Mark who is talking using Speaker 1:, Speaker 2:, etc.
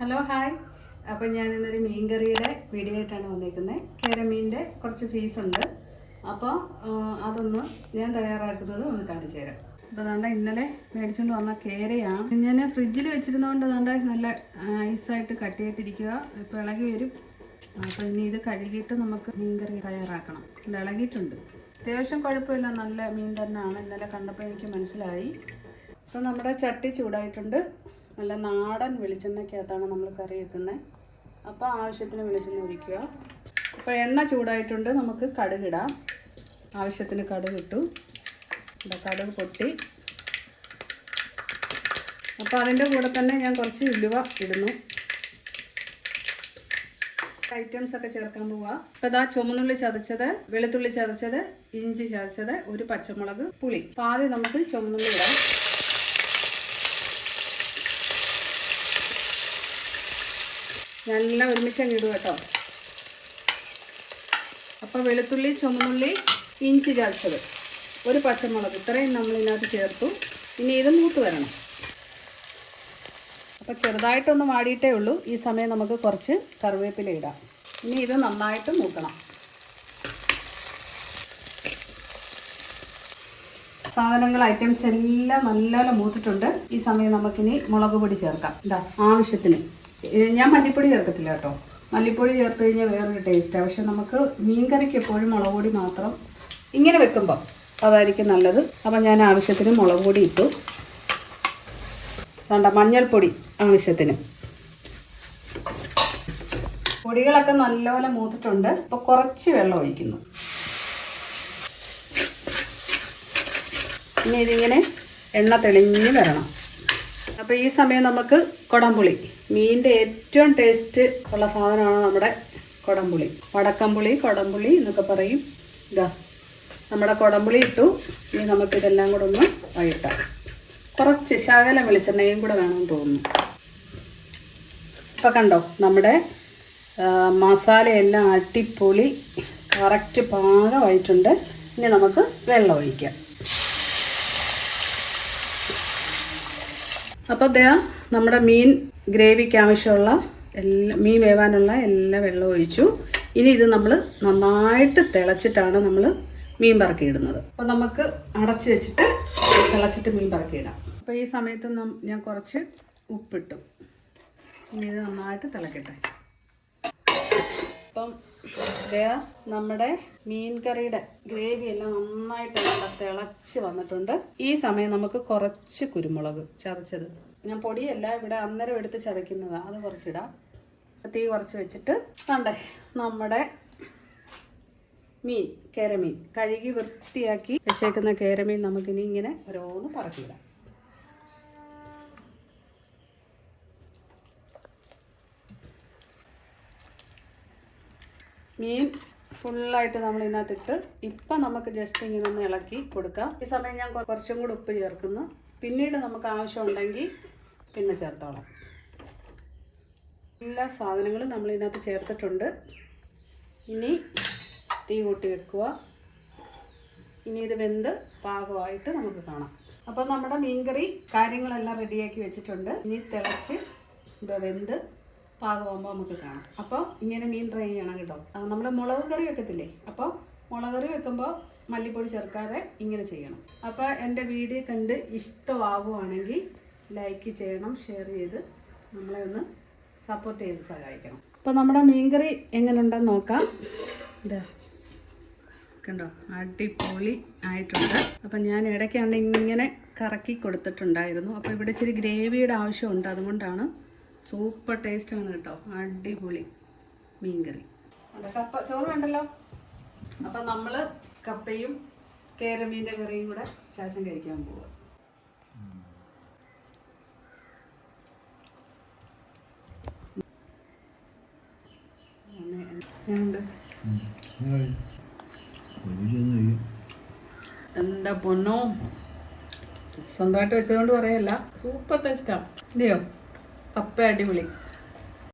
Speaker 1: Hello hi. അപ്പോൾ ഞാൻ ഇന്നൊരു മീൻ കറിയുടെ വീഡിയോ ആയിട്ടാണ് വന്നിരിക്കുന്നത്. കേരമീൻ്റെ കുറച്ച് പീസുണ്ട്. അപ്പോൾ അതൊന്ന് ഞാൻ തയ്യാറാക്കുന്നത് ഒന്ന് കാണിച്ചു തരാം. അപ്പോൾ അതുകൊണ്ട് ഇന്നലെ മേടിച്ചുകൊണ്ട് വന്ന കേരയാണ്. ഞാൻ ഫ്രിഡ്ജിൽ വെച്ചിരുന്നതുകൊണ്ട് അതുകൊണ്ട് നല്ല ഐസായിട്ട് കട്ടിയായിട്ടിരിക്കുക. ഇപ്പോൾ ഇളകി വരും. അപ്പോൾ ഇനി ഇത് കഴുകിയിട്ട് നമുക്ക് മീൻ കറി തയ്യാറാക്കണം. ഇത് ഇളകിയിട്ടുണ്ട്. അത്യാവശ്യം കുഴപ്പമില്ല, നല്ല മീൻ തന്നെയാണ്. ഇന്നലെ കണ്ടപ്പോൾ എനിക്ക് മനസ്സിലായി. അപ്പോൾ നമ്മുടെ ചട്ടി ചൂടായിട്ടുണ്ട്. നല്ല നാടൻ വെളിച്ചെണ്ണയ്ക്കകത്താണ് നമ്മൾ കറി വെക്കുന്നത്. അപ്പോൾ ആവശ്യത്തിന് വെളിച്ചെണ്ണ ഒഴിക്കുക. അപ്പോൾ എണ്ണ ചൂടായിട്ടുണ്ട്. നമുക്ക് കടുകിടാം. ആവശ്യത്തിന് കടുക് ഇട്ടു. കടുക് പൊട്ടി. അപ്പോൾ അതിൻ്റെ കൂടെ തന്നെ ഞാൻ കുറച്ച് ഉലുവ ഇടുന്നു. ഐറ്റംസ് ഒക്കെ ചേർക്കാൻ പോവുക. അപ്പോൾ ഇതാ ചുമന്നുള്ളി ചതച്ചത്, വെളുത്തുള്ളി ചതച്ചത്, ഇഞ്ചി ചതച്ചത്, ഒരു പച്ചമുളക്, പുളി. അപ്പോൾ ആദ്യം നമുക്ക് ചുമന്നുള്ളി ഇടാം. നല്ല ഒരുമിച്ച് അങ്ങ് ഇടുക കേട്ടോ. അപ്പോൾ വെളുത്തുള്ളി, ചുമന്നുള്ളി, ഇഞ്ചി ചതച്ചത്, ഒരു പച്ചമുളക്, ഇത്രയും നമ്മൾ ഇതിനകത്ത് ചേർത്തു. ഇനി ഇത് മൂത്ത് വരണം. അപ്പോൾ ചെറുതായിട്ടൊന്ന് വാടിയിട്ടേ ഉള്ളൂ. ഈ സമയം നമുക്ക് കുറച്ച് കറിവേപ്പില ഇടാം. ഇനി ഇത് നന്നായിട്ട് മൂക്കണം. സാധനങ്ങൾ ഐറ്റംസ് എല്ലാം നല്ലപോലെ മൂത്തിട്ടുണ്ട്. ഈ സമയം നമുക്കിനി മുളക് പൊടി ചേർക്കാം. ഇതാ ആവശ്യത്തിന്. ഞാൻ മല്ലിപ്പൊടി ചേർക്കത്തില്ല കേട്ടോ. മല്ലിപ്പൊടി ചേർത്ത് കഴിഞ്ഞാൽ വേറൊരു ടേസ്റ്റാണ്. പക്ഷെ നമുക്ക് മീൻ കറിക്ക് എപ്പോഴും മുളക് പൊടി മാത്രം ഇങ്ങനെ വെക്കുമ്പോൾ അതായിരിക്കും നല്ലത്. അപ്പം ഞാൻ ആവശ്യത്തിന് മുളക് പൊടി ഇട്ടു. വേണ്ട മഞ്ഞൾപ്പൊടി ആവശ്യത്തിന്. പൊടികളൊക്കെ നല്ലപോലെ മൂത്തിട്ടുണ്ട്. അപ്പോൾ കുറച്ച് വെള്ളം ഒഴിക്കുന്നു. ഇനി ഇതിങ്ങനെ എണ്ണ തെളിഞ്ഞ് വരണം. അപ്പോൾ ഈ സമയം നമുക്ക് കൊടംപുളി, മീനിൻ്റെ ഏറ്റവും ടേസ്റ്റ് ഉള്ള സാധനമാണ് നമ്മുടെ കൊടംപുളി. വടക്കംപുളി, കൊടംപുളി എന്നൊക്കെ പറയും. ഇതാ നമ്മുടെ കൊടംപുളി ഇട്ടു. ഇനി നമുക്കിതെല്ലാം കൂടെ ഒന്ന് വഴറ്റാം. കുറച്ച് ശകലം വെളിച്ചെണ്ണയും കൂടെ വേണമെന്ന് തോന്നുന്നു. ഇപ്പോൾ കണ്ടോ നമ്മുടെ മസാലയെല്ലാം അടിപൊളി കറക്റ്റ് പാകമായിട്ടുണ്ട്. ഇനി നമുക്ക് വെള്ളം ഒഴിക്കാം. അപ്പോൾ നമ്മുടെ മീൻ ഗ്രേവിക്ക് ആവശ്യമുള്ള മീൻ വേവാനുള്ള എല്ലാ വെള്ളം ഒഴിച്ചു. ഇനി ഇത് നമ്മൾ നന്നായിട്ട് തിളച്ചിട്ടാണ് നമ്മൾ മീൻ പറക്കിയിടുന്നത്. അപ്പോൾ നമുക്ക് അടച്ച് വെച്ചിട്ട് തിളച്ചിട്ട് മീൻ പറക്കിയിടാം. അപ്പോൾ ഈ സമയത്ത് ഞാൻ കുറച്ച് ഉപ്പിട്ടു. ഇനി ഇത് നന്നായിട്ട് തിളക്കട്ടെ. അപ്പം നമ്മുടെ മീൻ കറിയുടെ ഗ്രേവി എല്ലാം നന്നായിട്ട് തിളച്ച് വന്നിട്ടുണ്ട്. ഈ സമയം നമുക്ക് കുറച്ച് കുരുമുളക് ചതച്ചത്, ഞാൻ പൊടിയല്ല ഇവിടെ അന്നേരം എടുത്ത് ചതയ്ക്കുന്നതാണ്, അത് കുറച്ചിടാം. തീ കുറച്ച് വെച്ചിട്ട് കണ്ടേ നമ്മുടെ മീൻ, കേരമീൻ കഴുകി വൃത്തിയാക്കി വെച്ചേക്കുന്ന കേരമീൻ നമുക്കിനി ഇങ്ങനെ ഓരോന്ന് പറക്കിയിടാം. മീൻ ഫുള്ളായിട്ട് നമ്മൾ ഇതിനകത്തിട്ട് ഇപ്പം നമുക്ക് ജസ്റ്റ് ഇങ്ങനെ ഒന്ന് ഇളക്കി കൊടുക്കാം. ഈ സമയം ഞാൻ കുറച്ചും കൂടി ഉപ്പ് ചേർക്കുന്നു. പിന്നീട് നമുക്ക് ആവശ്യമുണ്ടെങ്കിൽ പിന്നെ ചേർത്തോളാം. എല്ലാ സാധനങ്ങളും നമ്മൾ ഇതിനകത്ത് ചേർത്തിട്ടുണ്ട്. ഇനി തീ കൂട്ടി വെക്കുക. ഇനി ഇത് വെന്ത് പാകമായിട്ട് നമുക്ക് കാണാം. അപ്പോൾ നമ്മുടെ മീൻകറി കാര്യങ്ങളെല്ലാം റെഡിയാക്കി വെച്ചിട്ടുണ്ട്. ഇനി തിളച്ച് വെന്ത് പാകമാകുമ്പോൾ നമുക്ക് കാണാം. അപ്പോൾ ഇങ്ങനെ മീൻ ട്രൈ ചെയ്യണം കേട്ടോ. നമ്മൾ മുളക് കറി വെക്കത്തില്ലേ, അപ്പോൾ മുളക് കറി വെക്കുമ്പോൾ മല്ലിപ്പൊടി ചേർക്കാതെ ഇങ്ങനെ ചെയ്യണം. അപ്പോൾ എൻ്റെ വീഡിയോ കണ്ട് ഇഷ്ടമാവുകയാണെങ്കിൽ ലൈക്ക് ചെയ്യണം, ഷെയർ ചെയ്ത് നമ്മളെ ഒന്ന് സപ്പോർട്ട് ചെയ്ത് സഹായിക്കണം. അപ്പോൾ നമ്മുടെ മീൻ കറി എങ്ങനെ ഉണ്ടെന്ന് നോക്കാം. ഇതാ കണ്ടോ, അടിപൊളി ആയിട്ടുണ്ട്. അപ്പം ഞാൻ ഇടയ്ക്കാണ്ട് ഇങ്ങനെ കറക്കി കൊടുത്തിട്ടുണ്ടായിരുന്നു. അപ്പോൾ ഇവിടെ ഇച്ചിരി ഗ്രേവിയുടെ ആവശ്യമുണ്ട്, അതുകൊണ്ടാണ്. സൂപ്പർ ടേസ്റ്റാണ് കേട്ടോ, അടിപൊളി മീൻ കറി. കപ്പ ചോറ് വേണ്ടല്ലോ. അപ്പം നമ്മൾ കപ്പയും കേരമീൻ്റെ കറിയും കൂടെ ശേഷം കഴിക്കാൻ പോവുക. എൻ്റെ പൊന്നോ, സ്വന്തമായിട്ട് വെച്ചതുകൊണ്ട് പറയല്ല, സൂപ്പർ ടേസ്റ്റാണ്. ഇല്ലയോ? കപ്പ അടിപൊളി.